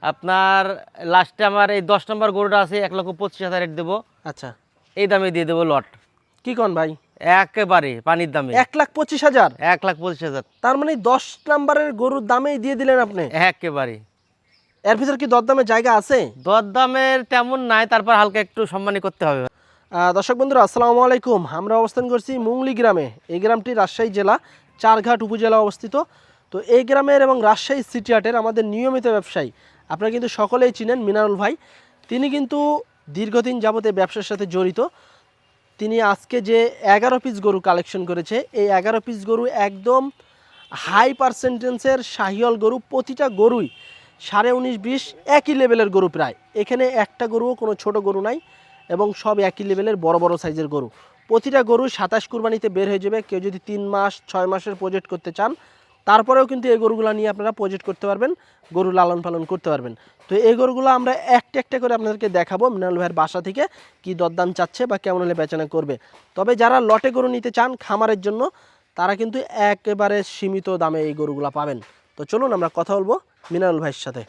আপনার লাস্টে আমার এই 10 নম্বর গরুটা আছে 1,25,000 রেট দেবো। আচ্ছা, এই দামে দিয়ে দেবো লট, কি কোন ভাই? একেবারে পানির দামে। 1,25,000? 1,25,000 তার মানে 10 নাম্বারের গরুর দামেই দিয়ে দিলেন আপনি? একেবারে। এর ভিতর কি দরদামের জায়গা আছে? দরদামের তেমন নাই, তারপর হালকা একটু সম্মানী করতে হবে। দর্শক বন্ধুরা আসসালামু আলাইকুম। আমরা অবস্থান করছি মুংলি গ্রামে। এই গ্রামটি রাজশাহী জেলা চারঘাট উপজেলা অবস্থিত। তো এই গ্রামের এবং রাজশাহী সিটি হাটের আমাদের নিয়মিত ব্যবসায়ী আপনারা কিন্তু সকলেই চিনেন মিনারুল ভাই। তিনি কিন্তু দীর্ঘদিন যাবত এই ব্যবসার সাথে জড়িত। তিনি আজকে যে 11 পিস গরু কালেকশন করেছে, এই 11 পিস গরু একদম হাই পার্সেন্টেন্সের শাহিওয়াল গরু। প্রতিটা গরুই 19.5-20 একই লেভেলের গরু প্রায়। এখানে একটা গরুও কোনো ছোট গরু নাই এবং সব একই লেভেলের বড় বড় সাইজের গরু। প্রতিটা গরু 27 কুরবানিতে বের হয়ে যাবে। কেউ যদি 3 মাস 6 মাসের প্রজেক্ট করতে চান তারপরেও কিন্তু এই গরুগুলো নিয়ে আপনারা প্রজেক্ট করতে পারবেন, গরু লালন পালন করতে পারবেন। তো এই গরুগুলো আমরা একটা একটা করে আপনাদেরকে দেখাবো মিনারুল ভাইয়ের বাসা থেকে কি দরদাম চাচ্ছে বা কেমন হলে বেচাকেনা করবে। তবে যারা লটে গরু নিতে চান খামারের জন্য তারা কিন্তু একেবারে সীমিত দামে এই গরুগুলো পাবেন। তো চলুন আমরা কথা বলবো মিনারুল ভাইয়ের সাথে।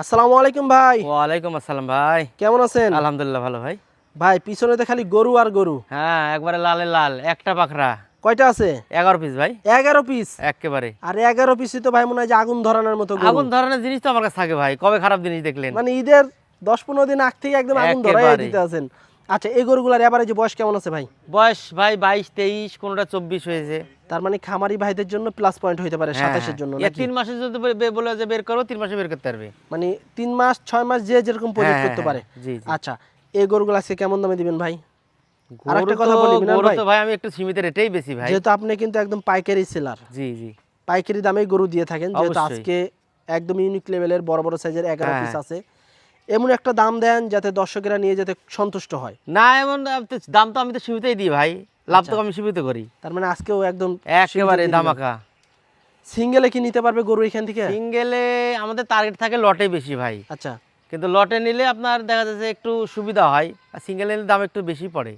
আসসালামু আলাইকুম ভাই। ওয়ালাইকুম আসসালাম ভাই, কেমন আছেন? আলহামদুলিল্লাহ ভালো ভাই। ভাই পিছনেতে খালি গরু আর গরু। হ্যাঁ, একবারে লালে লাল একটা পাখরা। কয়টা আছে? 11 পিস ভাই। 11 পিস? একেবারে। আর 11 পিসই তো ভাই মনে হয় যে আগুন ধরানোর মতো গরু। আগুন ধরনের জিনিস তো আমার কাছে থাকে ভাই, কবে খারাপ জিনিস দেখলেন? মানে ঈদের 10-15 দিন আগ থেকে একদম আগুন ধরাই একেবারে। দিতে আছেন। আচ্ছা, এই গরুগুলার এভারেজ বয়স কেমন আছে ভাই? বয়স ভাই 22-23, কোনটা 24 হয়েছে। তার মানে খামারি ভাইদের জন্য প্লাস পয়েন্ট হইতে পারে 27-এর জন্য নাকি? 3 মাসে যদি বলে যে বের করো, 3 মাসে বের করতে পারবে। মানে 3 মাস 6 মাস যে যেরকম প্রজেক্ট হ্যাঁ, করতে পারে। জি জি। আচ্ছা, এই গরুগুলো আজকে কেমন দামে দিবেন ভাই? আর গরু একটা কথা বলি মিনাল গরু ভাই, তো ভাই আমি একটু সীমিত রেটেই বেশি ভাই। যেহেতু আপনি কিন্তু একদম পাইকারি সেলার, জি জি। পাইকারি দামেই গরু দিয়ে থাকেন, যেহেতু অবশ্যই। আজকে একদম ইউনিক লেভেলের বড় বড় সাইজের 11 পিস হ্যাঁ। আছে। এমন একটা দাম দেন যাতে দর্শকেরা নিয়ে যেতে সন্তুষ্ট হয়। না, এমন দাম তো আমি তো সীমিতই দিই ভাই, লাভ তো আচ্ছা। আমি সীমিত করি। তার মানে আজকেও একদম একেবারে ধামাকা। সিঙ্গেলে কি নিতে পারবে গরু এখান থেকে? সিঙ্গেলে আমাদের টার্গেট থাকে লটে বেশি ভাই, আচ্ছা, কিন্তু লটে নিলে আপনার দেখা যাচ্ছে একটু সুবিধা হয়, আর সিঙ্গেলে নিলে দাম একটু বেশি পড়ে।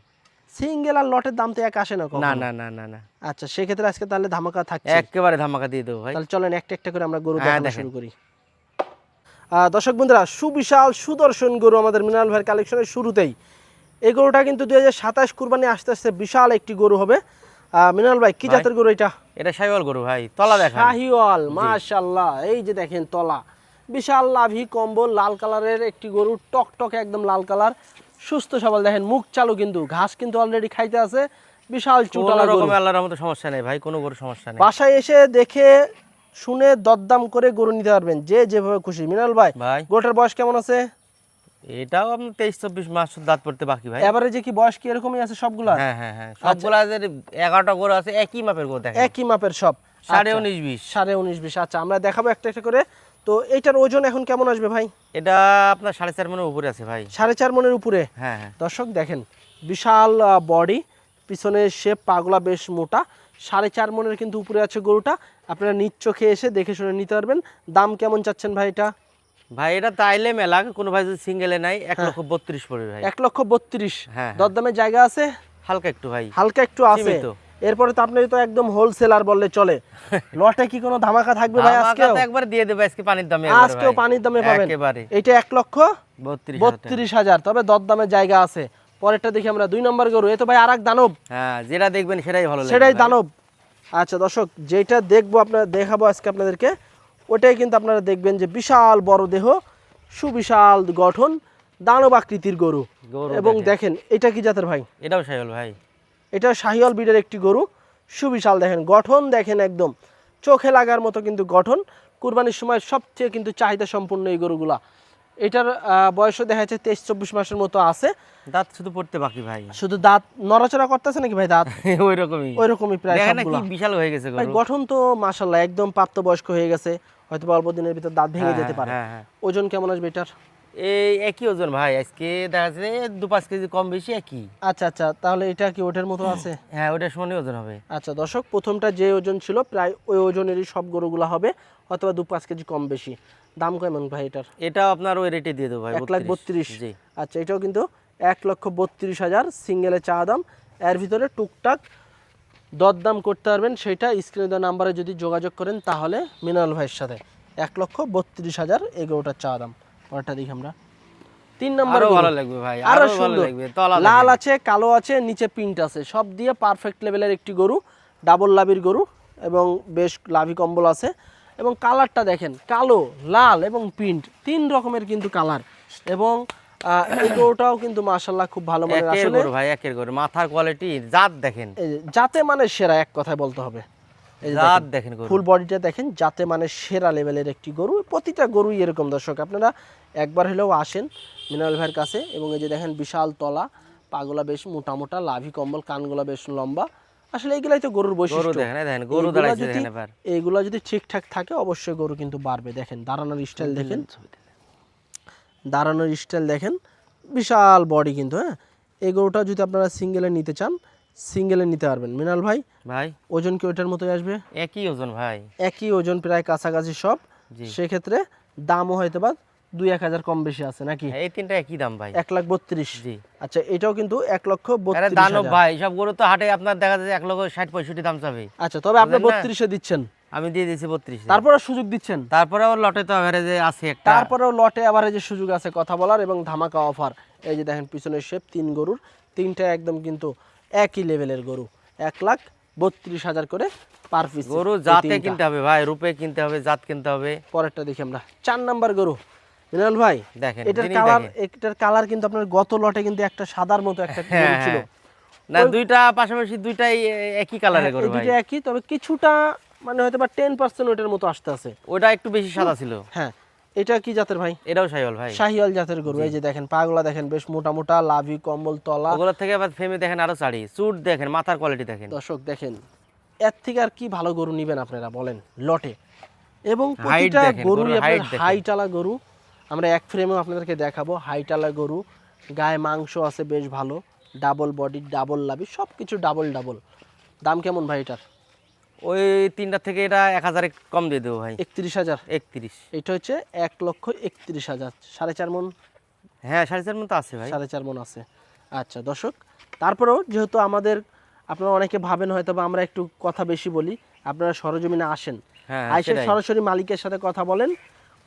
সিঙ্গেল আর লটের দাম তো এক আসে না কখনো। না না না না না, আচ্ছা, সেক্ষেত্রে আজকে তাহলে ধামাকা থাকছে। একেবারে ধামাকা দিয়ে দেবো ভাই। তাহলে চলেন একটা একটা করে আমরা গরু হ্যাঁ, দেখানো দেখেন। শুরু করি। দর্শক বন্ধুরা, সুবিশাল সুদর্শন গরু আমাদের মিনারুল ভাইয়ের কালেকশনের শুরুতেই। এই গরুটা কিন্তু 2027 কুরবানি আসতে আসতে বিশাল একটি গরু হবে। মিনারুল ভাই, কি ভাই, জাতের গরু এটা? এটা শাহিওয়াল গরু ভাই, তলা দেখা। শাহিওয়াল, মাশাআল্লাহ। এই যে দেখেন তলা, বিশাল লাভি কম্বল, লাল কালারের একটি গরু, টকটকে একদম লাল কালার, সুস্থ সবল। দেখেন মুখ চালু, কিন্তু ঘাস কিন্তু অলরেডি খাইতে আছে। বিশাল চুটালা গরু। রকম আল্লাহর মতো সমস্যা নেই ভাই, কোনো গরু সমস্যা নেই। বাসায় এসে দেখে শুনে দরদাম করে গরু নিতে পারবেন যে যেভাবে খুশি। মিনারুল ভাই, ভাই গরুটার বয়স কেমন আছে? এটাও আপনার 23-24 মাস দাঁত পড়তে বাকি ভাই। এভারেজে কি বয়স কি এরকমই আছে সবগুলা? হ্যাঁ হ্যাঁ হ্যাঁ, সবগুলা 11টা গরু আছে একই মাপের গরু, দেখেন একই মাপের সব? 19.5-20। 19.5-20। আচ্ছা, আমরা দেখাবো একটা একটা করে। তো এইটার ওজন এখন কেমন আসবে ভাই? এটা আপনার 4.5 মনের উপরে আছে ভাই। 4.5 মনের উপরে? হ্যাঁ হ্যাঁ। দর্শক দেখেন, বিশাল বডি, পিছনের শেপ, পাগলা বেশ মোটা। 4.5 মনের কিন্তু উপরে আছে গরুটা। আপনারা নিজ চোখে এসে দেখে শুনে নিতে পারবেন। দাম কেমন চাচ্ছেন ভাই এটা? ভাই এটা তাইলে মেলা, কোনো ভাই যদি সিঙ্গেলে নাই 1,32,000 পড়বে ভাই। 1,32,000? হ্যাঁ। দরদামের জায়গা আছে? হালকা একটু ভাই, হালকা একটু আছে। সীমিত। এরপরে তো আপনি তো একদম হোলসেলার বললে চলে। লটে কি কোনো ধামাকা থাকবে ভাই আজকে? ধামাকা তো একবার দিয়ে দেব আজকে পানির দামে। আজকেও পানির দামে পাবেন একেবারে। এটা 1,32,000। তবে দরদামের জায়গা আছে। পরেরটা দেখি আমরা, 2 নম্বর গরু। এ তো ভাই আরেক দানব। হ্যাঁ, যেটা দেখবেন সেটাই ভালো লাগবে, সেটাই ভাই। দানব। আচ্ছা দর্শক, যেটা দেখবো আপনারা দেখাবো আজকে আপনাদেরকে, ওটাই কিন্তু আপনারা দেখবেন যে বিশাল বড় দেহ, সুবিশাল গঠন, দানব আকৃতির গরু। এবং দেখেন এটা কি জাতের ভাই? এটাও শাহিওয়াল ভাই। এটা শাহিওয়াল ব্রিডের একটি গরু, সুবিশাল। দেখেন গঠন, দেখেন একদম চোখে লাগার মতো কিন্তু গঠন। কুরবানির সময় সবচেয়ে কিন্তু চাহিদা সম্পূর্ণ এই গরুগুলা। এটার বয়সও দেখা যাচ্ছে 23-24 মাসের মতো আছে। দাঁত শুধু পড়তে বাকি ভাই। শুধু দাঁত নড়াচড়া করতেছে নাকি ভাই? দাঁত ওইরকমই প্রায় দেখেন না সবগুলা। কি বিশাল হয়ে গেছে ভাই গরু। গঠন তো মাশাআল্লাহ একদম প্রাপ্তবয়স্ক হয়ে গেছে, হয়তো অল্প দিনের ভিতর দাঁত ভেঙে যেতে পারে। হ্যাঁ হ্যাঁ। ওজন কেমন আসবে এটার? এই একই ওজন ভাই, আজকে দেখা যাচ্ছে 2-5 কেজি কম বেশি একই। আচ্ছা আচ্ছা, তাহলে এটা কি ওটার মতো আছে? হ্যাঁ, ওটা সমানই ওজন হবে। আচ্ছা দর্শক, প্রথমটা যে ওজন ছিল প্রায় ওই ওজনেরই সব গরুগুলা হবে, অথবা 2-5 কেজি কম বেশি। দাম কেমন ভাই এটার? এটাও আপনার ওই রেটে দিয়ে দেবো ভাই, 1,32,000। জি। আচ্ছা, এটাও কিন্তু 1,32,000 সিঙ্গেলে চা দাম। এর ভিতরে টুকটাক দরদাম করতে পারবেন, সেটা স্ক্রিনে দেওয়া নাম্বারে যদি যোগাযোগ করেন তাহলে মিনারুল ভাইয়ের সাথে। 1,32,000 এই গরুটার চা দাম। পরেরটা দেখি আমরা 3 নম্বর আরো গরু। ভালো লাগবে ভাই, আরো আরো ভালো সুন্দর লাগবে। তলা লাল দেখেন। আছে, কালো আছে, নিচে প্রিন্ট আছে, সব দিয়ে পারফেক্ট লেভেলের একটি গরু, ডাবল লাভির গরু এবং বেশ লাভি কম্বল আছে এবং কালারটা দেখেন, কালো, লাল এবং প্রিন্ট 3 রকমের কিন্তু কালার এবং এই গরুটাও কিন্তু মাশাআল্লাহ খুব ভালো মানের। একের আসলে গরু ভাই, একের গরু, মাথার কোয়ালিটি, জাত দেখেন, এই যে জাতে মানে সেরা, এক কথায় বলতে হবে। এই যে জাত দেখেন গরু। ফুল বডিটা দেখেন, জাতে মানে সেরা লেভেলের একটি গরু। প্রতিটা গরুই এরকম দর্শক, আপনারা একবার হলেও আসেন মিনারেল ভাইয়ের কাছে। এবং এই যে দেখেন বিশাল তলা, পাগুলা বেশ মোটা মোটা, লাভি কম্বল, কানগুলা বেশ লম্বা। আসলে এইগুলাই তো গরুর গরু বৈশিষ্ট্য। দেখেন, এই দেখেন গরু এইগুলা দাঁড়াইছে যদি- দেখেন এবার। এইগুলা যদি ঠিকঠাক থাকে অবশ্যই গরু কিন্তু বাড়বে। দেখেন দাঁড়ানোর স্টাইল দেখেন, দাঁড়ানোর স্টাইল দেখেন, বিশাল বডি কিন্তু। হ্যাঁ, এই গরুটা যদি আপনারা সিঙ্গেলে নিতে চান, সিঙ্গেলে নিতে পারবেন। মিনাল ভাই ভাই ওজন কি ওইটার মতোই আসবে? একই ওজন ভাই। একই ওজন, প্রায় কাছাকাছি সব। জি। সেক্ষেত্রে দামও হয়তো বা 2-1 হাজার কম বেশি আছে নাকি? এই তিনটা একই দাম ভাই। 1,32,000। জি। আচ্ছা, এটাও কিন্তু আরে 1,32,000। দানব ভাই, সব গরু তো হাটে আপনার দেখা যাচ্ছে 1,60,65 দাম চাবে। আচ্ছা, তবে আপনি বুঝলেন না? 32-এ দিচ্ছেন, আমি দিয়ে দিয়েছি 32। তারপরে সুযোগ দিচ্ছেন। তারপরে ওর লটে তো এভারেজে আছে একটা। তারপরেও লটে আবার এই যে সুযোগ আছে কথা বলার এবং ধামাকা অফার। এই যে দেখেন পিছনের শেপ, 3 গরুর, 3টা একদম কিন্তু একই লেভেলের গরু। 1,32,000 করে পার পিস। গরু জাতে কিনতে হবে ভাই, রূপে কিনতে হবে, জাত কিনতে হবে। পরেরটা দেখি আমরা 4 নাম্বার গরু। মিনাল ভাই দেখেন, এটার জিনিস কালার, দেখেন। এটার কালার কিন্তু আপনার গত লটে কিন্তু একটা সাদার মতো একটা হ্যাঁ, গরু ছিল। না দুইটা পাশাপাশি, দুইটাই একই কালারের গরু এই ভাই। দুটো একই, তবে কিছুটা মানে হয়তো বা 10% ওটার মতো আসতে আছে। ওটা একটু বেশি সাদা ছিল। হ্যাঁ, এটা কি জাতের ভাই? এটাও শাহিওয়াল ভাই। শাহিওয়াল জাতের গরু। এই যে দেখেন পাগুলা দেখেন, বেশ মোটা মোটা, লাভি কম্বল, তলা। ওগুলোর থেকে আবার ফেমে দেখেন আরো চাড়ি, চুট দেখেন, মাথার কোয়ালিটি দেখেন। দর্শক দেখেন, এর থেকে আর কি ভালো গরু নিবেন আপনারা বলেন লটে? এবং Height প্রতিটা দেখেন, গরুই গরুর height আপনার দেখেন। হাইটালা গরু। আমরা এক ফ্রেমেও আপনাদেরকে দেখাবো হাইটালা গরু, গায়ে মাংস আছে বেশ ভালো, ডাবল বডি, ডাবল লাভি, সব কিছু ডাবল ডাবল। দাম কেমন ভাই এটার? ওই তিনটা থেকে এটা 1,000 কম দিয়ে দেবো ভাই। 31,000। 31। এটা হচ্ছে 1,31,000। 4.5 মন, হ্যাঁ 4.5 মন তো আছে ভাই। 4.5 মন আছে। আচ্ছা দর্শক, তারপরেও যেহেতু আমাদের, আপনারা অনেকে ভাবেন হয়তো বা আমরা একটু কথা বেশি বলি, আপনারা সরজমিনে আসেন, হ্যাঁ আইসে সেটাই। সরাসরি মালিকের সাথে কথা বলেন।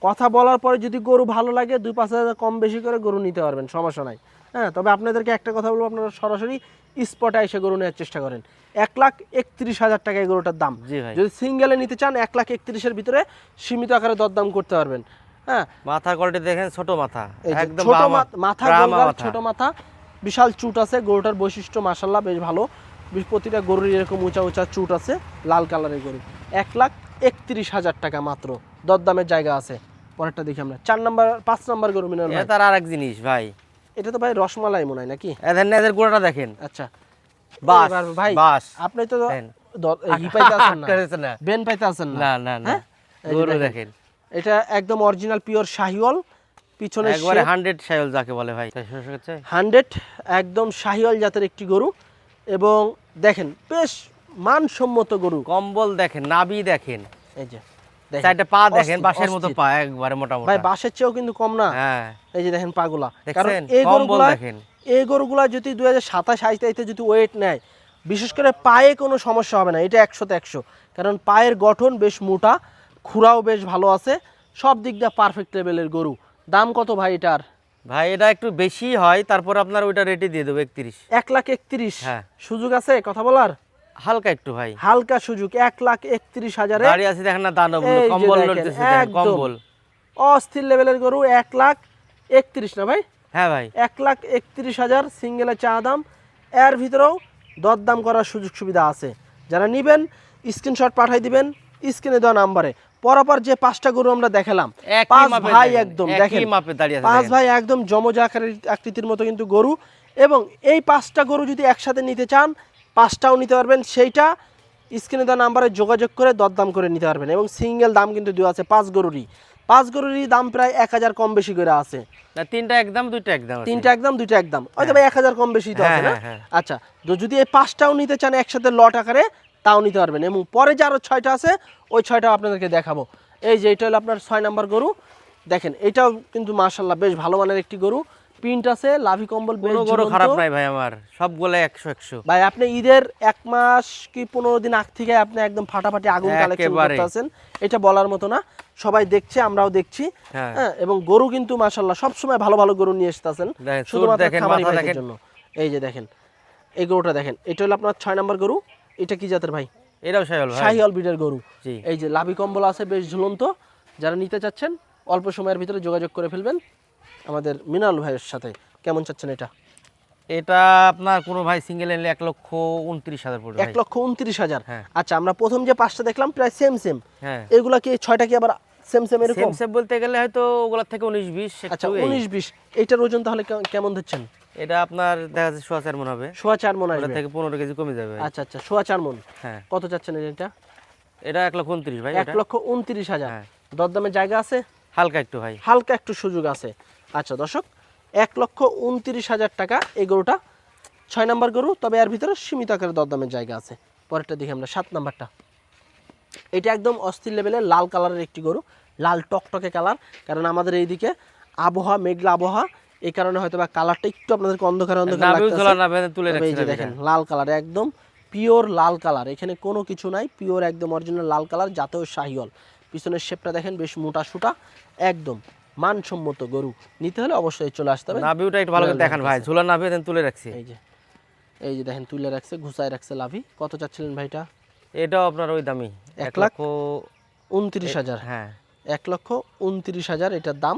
কথা বলার পরে যদি গরু ভালো লাগে 2-5 হাজার কম বেশি করে গরু নিতে পারবেন, সমস্যা নাই। হ্যাঁ, তবে আপনাদেরকে একটা কথা বলবো, আপনারা সরাসরি স্পটে এসে গরু নেওয়ার চেষ্টা করেন। 1,31,000 টাকা এই গরুটার দাম। জি ভাই। যদি সিঙ্গেলে নিতে চান 1,31,000-এর ভিতরে সীমিত আকারে দরদাম করতে পারবেন। হ্যাঁ, মাথার কোয়ালিটি দেখেন, ছোট মাথা, এই যে একদম ছোট বাহামা, মাথা, ব্রাহ্মা গোলগাল মাথা। ছোট মাথা, বিশাল চুট আছে। গরুটার বৈশিষ্ট্য মাশাআল্লাহ বেশ ভালো। প্রতিটা গরুর এরকম উঁচা উঁচা চুট আছে, লাল কালারের গরু। 1,31,000 টাকা মাত্র, দরদামের জায়গা আছে। পরেরটা দেখি আমরা 5 নাম্বার গরু মিনাল ভাই। এটা তার আরেক জিনিস ভাই। এটা তো ভাই রসমালাই মনে হয় নাকি? এদের গোড়াটা দেখেন, আচ্ছা বাস, এবার ভাই বাস। আপনি তো দেন। ই পাইতে আছেন না, আটকাচ্ছে না। বেন পাইতে আছেন না। না না না, হ্যাঁ? এই যে গরু দেখেন, দেখেন, এটা একদম অরিজিনাল পিওর শাহিওয়াল। পিছনে একবারে 100 শাহিওয়াল যাকে বলে ভাই। 100 একদম শাহিওয়াল জাতের একটি গরু এবং দেখেন বেশ মানসম্মত গরু। কম্বল দেখেন, নাভি দেখেন, এই যে দেখেন, চারটে পা দেখেন, অস্থির, বাঁশের মতো অস্থির। পা, একবারে মোটা মোটা। ভাই বাসের চেয়েও কিন্তু কম না। হ্যাঁ এই যে দেখেন পাগুলা, কারণ দেখছেন, এই কম্বল গরুগুলা, দেখেন। এই গরুগুলা যদি 2027-28 যদি ওয়েট নেয়, বিশেষ করে পায়ে কোনো সমস্যা হবে না। এটা 100-তে 100, কারণ পায়ের গঠন বেশ মোটা, খুরাও বেশ ভালো আছে, সব দিক দিয়ে পারফেক্ট লেভেলের গরু। দাম কত ভাই এটার? ভাই এটা একটু বেশি হয়, তারপর আপনার ওইটা রেটে দিয়ে দেবো 31। 1,31,000। হ্যাঁ। সুযোগ আছে কথা বলার? হালকা একটু ভাই, হালকা সুযোগ। 1,31,000-এ দাঁড়িয়ে আছে দেখেন না, দানব এই যে কম্বল দেখেন, লড়তেছে, দেখেন একদম কম্বল। অস্থির লেভেলের গরু। 1,31,000 না ভাই? হ্যাঁ ভাই। 1,31,000 সিঙ্গেলে চা দাম। এর ভিতরেও দরদাম করার সুযোগ সুবিধা আছে। যারা নেবেন স্ক্রিনশট পাঠাই দিবেন স্ক্রিনে দেওয়া নাম্বারে। পরপর যে 5টা গরু আমরা দেখালাম, একই 5 মাপে ভাই দেখেন, একদম একই দেখেন, মাপে দাঁড়িয়ে আছে 5 দেখেন। ভাই একদম যমজ আকৃতির মতো কিন্তু গরু। এবং এই 5টা গরু যদি একসাথে নিতে চান 5টাও নিতে পারবেন, সেইটা স্ক্রিনে দেওয়া নাম্বারে যোগাযোগ করে দরদাম করে নিতে পারবেন। এবং সিঙ্গেল দাম কিন্তু দেওয়া আছে 5 গরুরই। 5 গরুরই দাম প্রায় 1,000 কম বেশি করে আছে। না তিনটা একদম, দুইটা একদম আছে। 3টা একদম, 2টা একদম, হয়তো ভাই 1,000 কম বেশি তো আছে না? হ্যাঁ, হ্যাঁ। আচ্ছা, তো যদি এই 5টাও নিতে চান একসাথে লট আকারে, তাও নিতে পারবেন। এবং পরে যে আরো 6টা আছে, ওই 6টাও আপনাদেরকে দেখাবো। এই যে এটা হলো আপনার 6 নাম্বার গরু। দেখেন এটাও কিন্তু মাশাআল্লাহ বেশ ভালো মানের একটি গরু। প্রিন্ট আছে, লাভি কম্বল বেশ কোনো গরু ঝুলন্ত। খারাপ নাই ভাই, আমার সবগুলো 100-100। ভাই আপনি ঈদের 1 মাস কি 15 দিন আগ থেকে আপনি একদম ফাটাফাটি আগুন কালেকশন একেবারে। করতে আছেন, এটা বলার মতো না। সবাই দেখছে, আমরাও দেখছি। হ্যাঁ হ্যাঁ, এবং গরু কিন্তু মাশাআল্লাহ সবসময় ভালো ভালো গরু নিয়ে আসতেছেন দেখেন, চুট শুধুমাত্র দেখেন, খামারি মাথা ভাইদের দেখেন। জন্য। এই যে দেখেন, এই গরুটা দেখেন, এটা হলো আপনার 6 নম্বর গরু। এটা কি জাতের ভাই? এটাও শাহিওয়াল ভাই। শাহিওয়াল ব্রিডের গরু। জি। এই যে লাভি কম্বল আছে বেশ ঝুলন্ত, যারা নিতে চাচ্ছেন অল্প সময়ের ভিতরে যোগাযোগ করে ফেলবেন আমাদের মিনাল ভাইয়ের সাথে। কেমন চাচ্ছেন এটা? এটা আপনার কোনো ভাই সিঙ্গেল এনে 1,29,000 পড়বে ভাই। 1,29,000। হ্যাঁ। আচ্ছা, আমরা প্রথম যে 5টা দেখলাম প্রায় সেম সেম, হ্যাঁ এগুলা কি 6টা কি আবার সেম সেম এরকম? সেম সেম বলতে গেলে হয়তো ওগুলার থেকে 19-20 আচ্ছা, একটু এই। 19-20। এইটার ওজন তাহলে কেমন ধরছেন? এটা আপনার দেখা যাচ্ছে 4.5 মণ হবে। 4.5 মণ ওটা আসবে। থেকে 15 কেজি কমে যাবে ভাই। আচ্ছা আচ্ছা, 4.5 মণ। হ্যাঁ কত চাচ্ছেন এটা? এটা 1,29,000 ভাই। এটা 1,29,000। হ্যাঁ। দরদামের জায়গা আছে? হালকা একটু ভাই। হালকা একটু সুযোগ আছে। আচ্ছা দর্শক, 1,29,000 টাকা এই গরুটা, 6 নাম্বার গরু, তবে এর ভিতরে সীমিত আকারে দরদামের জায়গা আছে। পরেরটা দেখি আমরা, 7 নাম্বারটা। এটা একদম অস্থির লেভেলের লাল কালারের একটি গরু, লাল টকটকে কালার। কারণ আমাদের এইদিকে আবহাওয়া মেঘলা আবহাওয়া, এই কারণে হয়তো বা কালারটা একটু আপনাদেরকে অন্ধকার অন্ধকার নাভিও ঝোলা লাগতেছে। নাভি তুলে তবে এই রাখছি যে নাভিটা। দেখেন লাল কালার, একদম পিওর লাল কালার, এখানে কোনো কিছু নাই, পিওর একদম অরিজিনাল লাল কালার, জাতেও শাহিওয়াল। পিছনের শেপটা দেখেন বেশ মোটা সুটা, একদম মানসম্মত গরু। নিতে হলে অবশ্যই চলে আসতে হবে। নাভিটা একটু ভালো করে দেখান ভাই। ঝোলা নাভি তুলে রাখছি। এই যে দেখেন তুলে রাখছে, ঘুষায় রাখছে লাভি। কত চাচ্ছিলেন ভাইটা? এটাও আপনার ওই দামি 1,29,000। হ্যাঁ 1,29,000 এটার দাম।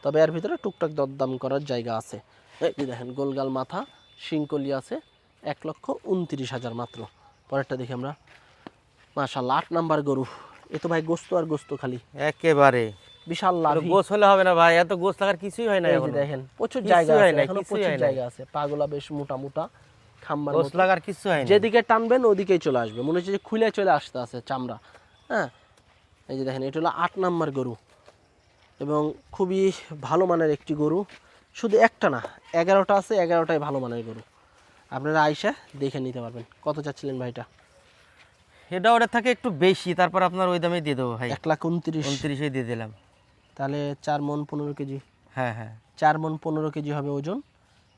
তবে এর ভিতরে টুকটাক দরদাম করার জায়গা আছে। এই যে দেখেন গোলগাল মাথা, শিংকলি আছে, 1,29,000 মাত্র। পরেরটা দেখি আমরা, মাশাআল্লাহ 8 নাম্বার গরু। এ তো ভাই গোস্ত আর গোস্ত খালি, একেবারে। বিশাল লাভি। গোছ হলে হবে না ভাই, এত গোছ লাগার কিছুই হয় না এই যে এখন। দেখেন প্রচুর কিছুই জায়গা হয় আছে, নাই, এখনো কিছুই প্রচুর হয় নাই। জায়গা আছে। পাগুলা বেশ মোটা মোটা, খাম্বার গোছ মতো। লাগার কিছু হয় না। যেদিকে টানবেন ওদিকেই চলে আসবে, মনে হচ্ছে যে খুলে চলে আসতে আছে চামড়া। হ্যাঁ, এই যে দেখেন এটা হলো 8 নাম্বার গরু এবং খুবই ভালো মানের একটি গরু। শুধু একটা না, 11টা আছে, 11টাই ভালো মানের গরু। আপনারা আইসা দেখে নিতে পারবেন। কত চাচ্ছিলেন ভাইটা? এটা ওটার থেকে একটু বেশি, তারপর আপনার ওই দামে দিয়ে দেবো ভাই। 1,29,000। 29 দিয়ে দিলাম। তাহলে 4 মণ 15 কেজি। হ্যাঁ হ্যাঁ 4 মণ 15 কেজি হবে ওজন।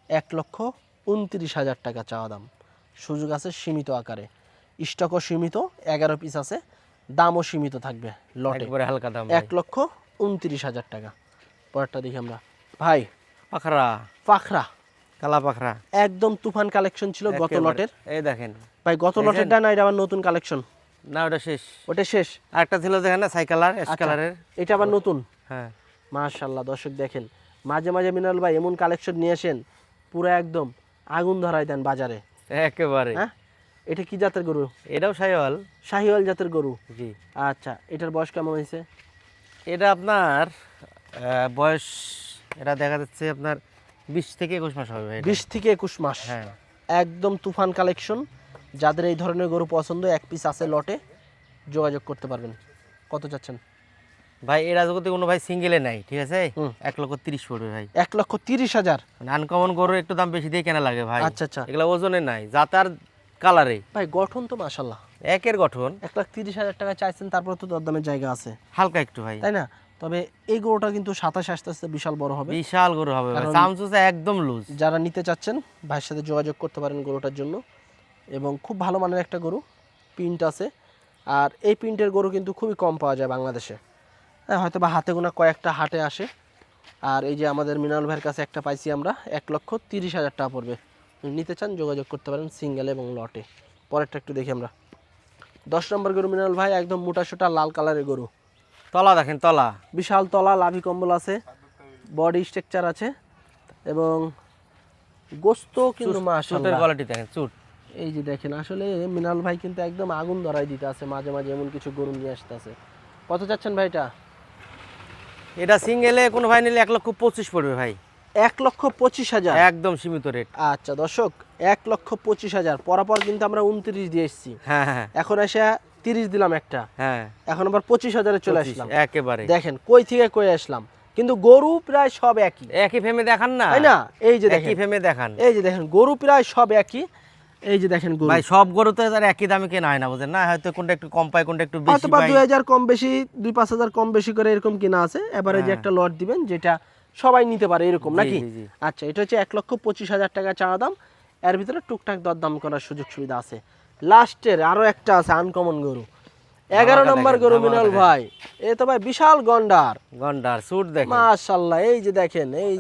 1,29,000 টাকা চাওয়া দাম। সুযোগ আছে সীমিত আকারে, স্টকও সীমিত, 11 পিস আছে, দামও সীমিত থাকবে লটে। একবারে হালকা দাম। 1,29,000 টাকা। পরেরটা দেখি আমরা ভাই, পাখরা, পাখরা, কালা পাখরা, একদম তুফান কালেকশন ছিল গত একেবারে। লটের। এই দেখেন। ভাই গত লটেরটা না, এটা আবার নতুন কালেকশন? না ওটা শেষ। ওটা শেষ। আরেকটা ছিল দেখেন না, সাই কালার, অ্যাশ আচ্ছা, কালারের। এটা আবার নতুন। হ্যাঁ মাশাআল্লাহ দর্শক দেখেন, মাঝে মাঝে মিনাল ভাই এমন কালেকশন নিয়ে আসেন, পুরো একদম আগুন ধরাই দেন বাজারে। একেবারে। হ্যাঁ, এটা কি জাতের গরু? এটাও শাহিওয়াল। শাহিওয়াল জাতের গরু। জি। আচ্ছা, এটার বয়স কেমন হয়েছে? এটা আপনার বয়স, এটা দেখা যাচ্ছে আপনার 20 থেকে 21 মাস হবে এটা। 20 থেকে 21 মাস। হ্যাঁ একদম তুফান কালেকশন। যাদের এই ধরনের গরু পছন্দ, এক পিস আছে লটে, যোগাযোগ করতে পারবেন। কত চাচ্ছেন ভাই? এরা যদি কোনো ভাই সিঙ্গেলে নাই, ঠিক আছে, হুম। 1,30,000 পড়বে ভাই। 1,30,000। আনকমন গরু একটু দাম বেশি দিয়ে কেনা লাগে ভাই। আচ্ছা আচ্ছা এগুলা ওজনে নাই, জাতার কালারে ভাই, গঠন তো মাশাআল্লাহ। একের গঠন। 1,30,000 টাকা চাইছেন, তারপর তো দরদামের জায়গা আছে হালকা একটু ভাই। তাই না? তবে এই গরুটা কিন্তু 27 আস্তে আস্তে বিশাল বড় হবে। বিশাল গরু হবে ভাই, কারণ- চামচুসা একদম লুজ। যারা নিতে চাচ্ছেন ভাইয়ের সাথে যোগাযোগ করতে পারেন গরুটার জন্য। এবং খুব ভালো মানের একটা গরু, প্রিন্ট আছে। আর এই প্রিন্টের গরু কিন্তু খুবই কম পাওয়া যায় বাংলাদেশে। হ্যাঁ, হয়তো বা হাতে গোনা কয়েকটা হাটে আসে। আর এই যে আমাদের মিনাল ভাইয়ের কাছে একটা পাইছি আমরা, 1,30,000 টাকা পড়বে। নিতে চান যোগাযোগ করতে পারেন সিঙ্গেল এবং লটে। পরেরটা একটু দেখি আমরা, 10 নম্বর গরু মিনাল ভাই, একদম মোটাসোটা লাল কালারের গরু। তলা দেখেন, তলা বিশাল তলা, লাভি কম্বল আছে, বডি স্ট্রাকচার আছে এবং গোস্ত কিন্তু চুটের মাশাআল্লাহ। কোয়ালিটি দেখেন, চুট। এই যে দেখেন, আসলে মিনাল ভাই কিন্তু একদম আগুন ধরাই দিতে আছে, মাঝে মাঝে এমন কিছু গরু নিয়ে আসতে আছে। কত চাচ্ছেন ভাইটা? এটা সিঙ্গেলে কোনো ভাই নিলে 1,25,000 পড়বে ভাই। 1,25,000। একদম সীমিত রেট। আচ্ছা দর্শক, 1,25,000 পরাপর কিন্তু আমরা 29 দিয়ে এসেছি। হ্যাঁ হ্যাঁ এখন এসে 30 দিলাম একটা, হ্যাঁ এখন আবার 25,000-এ চলে আসলাম। একেবারে দেখেন কই থেকে কই আসলাম, কিন্তু গরু প্রায় সব একই, একই ফেমে দেখান না, তাই না? এই যে একই দেখেন, ফেমে দেখান এই যে দেখেন গরু প্রায় সব একই। এই যে দেখেন গরু, ভাই। সব গরু তো আর একই দামে কেনা হয় না, বুঝেন না, হয়তো কোনটা একটু কম পায়, কোনটা একটু বেশি হয়তো বা পায়। 2,000 কম বেশি, 2-5,000 কম বেশি করে এরকম কিনা আছে। এবারে যে একটা লট দিবেন যেটা সবাই নিতে পারে এরকম, জি, নাকি? জি, জি। আচ্ছা, এটা হচ্ছে 1,25,000 টাকা চাওয়া দাম। এর ভিতরে টুকটাক দরদাম করার সুযোগ সুবিধা আছে। লাস্টের আরো একটা আছে আনকমন গরু। 11 ধামাকা নম্বর দেখেন, গরু ধামাকা মিনাল দেখেন। ভাই, এ তো ভাই বিশাল গন্ডার। গন্ডার সুট দেখেন, মাশাআল্লাহ, এই যে দেখেন, এই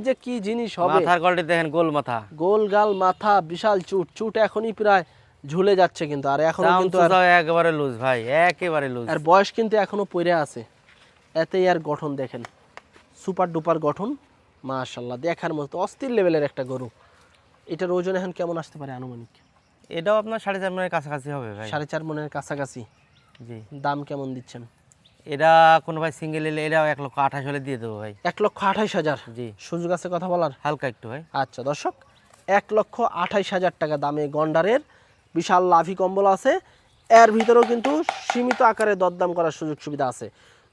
যে কি জিনিস হবে। মাথার কোয়ালিটি দেখেন, গোল মাথা, গোল গাল মাথা, বিশাল চুট, চুট এখনই প্রায় ঝুলে যাচ্ছে কিন্তু, আর এখনো কিন্তু আর একেবারে লুজ ভাই, একেবারে লুজ। আর বয়স কিন্তু এখনো পড়ে আছে। এতেই আর গঠন দেখেন, সুপার ডুপার গঠন, মাশাআল্লাহ, দেখার মতো অস্থির লেভেলের একটা গরু। এটার ওজন এখন কেমন আসতে পারে আনুমানিক? এটাও আপনার 4.5 মনের কাছাকাছি হবে ভাই। 4.5 মনের কাছাকাছি। জি। দাম কেমন দিচ্ছেন? এটা কোনো ভাই সিঙ্গেল এলে এটাও 1,28,000 হলে দিয়ে দেবো ভাই। 1,28,000। জি। সুযোগ আছে কথা বলার? হালকা একটু ভাই। আচ্ছা দর্শক, 1,28,000 টাকা দামে গন্ডারের বিশাল লাভি কম্বল আছে। এর ভিতরেও কিন্তু সীমিত আকারে দরদাম করার সুযোগ সুবিধা আছে।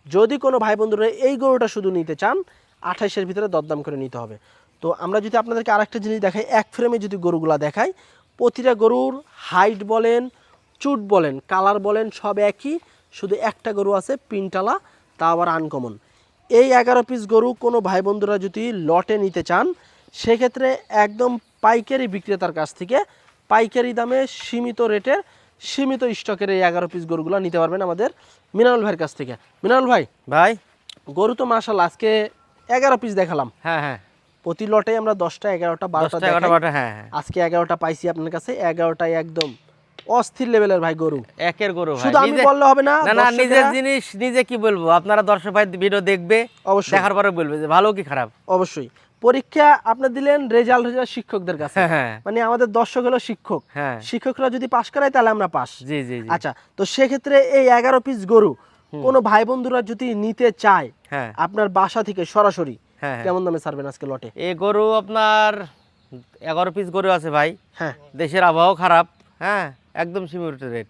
যদি কোনো ভাই বন্ধুরা এই গরুটা শুধু নিতে চান, 28-এর ভিতরে দরদাম করে নিতে হবে। তো আমরা যদি আপনাদেরকে আরেকটা জিনিস দেখাই, এক ফ্রেমে যদি গরুগুলা দেখাই, প্রতিটা গরুর হাইট বলেন, চুট বলেন, কালার বলেন, সব একই। শুধু একটা গরু আছে পিনটালা, তা আবার আনকমন। এই 11 পিস গরু কোনো ভাই বন্ধুরা যদি লটে নিতে চান, সেক্ষেত্রে একদম পাইকারি বিক্রেতার কাছ থেকে পাইকারি দামে সীমিত রেটের সীমিত স্টকের এই 11 পিস গরুগুলো নিতে পারবেন আমাদের মিনারুল ভাইয়ের কাছ থেকে। মিনারুল ভাই, ভাই গরু তো মাশাআল্লাহ আজকে 11 পিস দেখালাম। হ্যাঁ হ্যাঁ, প্রতি লটে আমরা 10টা 11টা 12টা 10টা 11টা দেখাই। 12টা, হ্যাঁ হ্যাঁ। আজকে 11টা পাইছি আপনার কাছে, 11টাই একদম অস্থির লেভেলের ভাই গরু। একের গরু ভাই। শুধু আমি নিজে- বললে হবে না, না না, নিজের দর্শকেরা জিনিস নিজে কি বলবো, আপনারা দর্শক ভাই ভিডিও দেখবে, অবশ্যই দেখার পরে বলবে যে ভালো কি খারাপ। অবশ্যই। পরীক্ষা আপনি দিলেন, রেজাল্ট হয়ে যায় শিক্ষকদের কাছে। হ্যাঁ হ্যাঁ মানে আমাদের দর্শক হলো শিক্ষক, হ্যাঁ। শিক্ষকরা যদি পাশ করায় তাহলে আমরা পাস। জি জি জি। আচ্ছা, তো সেক্ষেত্রে এই 11 পিস গরু কোনো ভাই বন্ধুরা যদি নিতে চায় হ্যাঁ আপনার বাসা থেকে সরাসরি, হ্যাঁ হ্যাঁ। কেমন দামে ছাড়বেন আজকে লটে? এই গরু আপনার 11 পিস গরু আছে ভাই। হ্যাঁ, দেশের আবহাওয়া খারাপ, হ্যাঁ, একদম সীমিত রেট,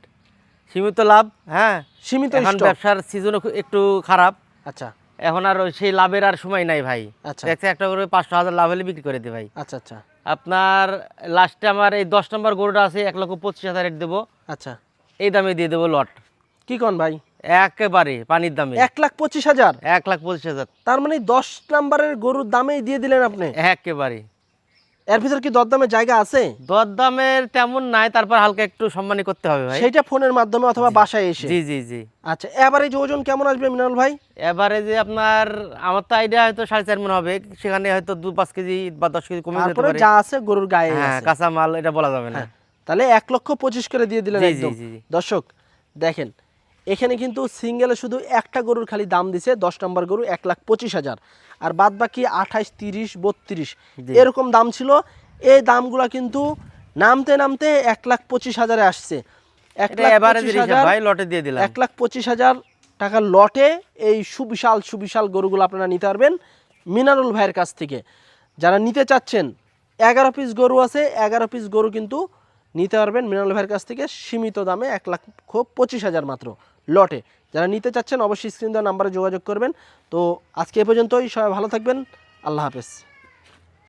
সীমিত লাভ। হ্যাঁ, সীমিত এখন stock। ব্যবসার সিজনও একটু খারাপ, আচ্ছা এখন আর সেই লাভের আর সময় নাই ভাই। আচ্ছা দেখছে একটা করে 500,000 লাভ হলে বিক্রি করে দিই ভাই। আচ্ছা আচ্ছা আপনার লাস্টে আমার এই 10 নম্বর গরুটা আছে, 1,25,000 রেট দেবো, আচ্ছা। এই দামে দিয়ে দেবো লট, কি কোন ভাই? একেবারে পানির দামে। 1,25,000। 1,25,000 তার মানে 10 নাম্বারের গরুর দামেই দিয়ে দিলেন আপনি। একেবারে। এর ভিতর কি দরদামের জায়গা আছে? দরদামের তেমন নাই, তারপর হালকা একটু সম্মানী করতে হবে ভাই। সেটা ফোনের মাধ্যমে অথবা বাসায় এসে। জি জি জি। আচ্ছা, এবারে ওজন কেমন আসবে মিনাল ভাই? এবারে যে আপনার, আমার তো আইডিয়া হয়তো 4.5 মণ হবে, সেখানে হয়তো 2-5 কেজি বা 10 কেজি কমে যেতে তারপরে পারে। যা আছে গরুর গায়ে হ্যাঁ, আছে। কাঁচা মাল এটা বলা যাবে না। হ্যাঁ, তাহলে 1,25,000 করে দিয়ে দিলেন জি, জি, একদম। জি, জি। দর্শক দেখেন, এখানে কিন্তু সিঙ্গেলে শুধু একটা গরুর খালি দাম দিছে 10 নম্বর গরু 1,25,000, আর বাদ বাকি 28, 30, 32 জি। এরকম দাম ছিল। এই দামগুলা কিন্তু নামতে নামতে 1,25,000 আসছে। এটা এভারেজের হিসাব ভাই, লটে দিয়ে দিলাম। 1,25,000 টাকার লটে এই সুবিশাল সুবিশাল গরুগুলো আপনারা নিতে পারবেন মিনারুল ভাইয়ের কাছ থেকে। যারা নিতে চাচ্ছেন, 11 পিস গরু আছে, 11 পিস গরু কিন্তু নিতে পারবেন মিনারুল ভাইয়ের কাছ থেকে সীমিত দামে, 1,25,000 মাত্র লটে। যারা নিতে চাচ্ছেন অবশ্যই স্ক্রিন দেওয়া নাম্বারে যোগাযোগ করবেন। তো আজকে এ পর্যন্তই, সবাই ভালো থাকবেন, আল্লাহ হাফেজ।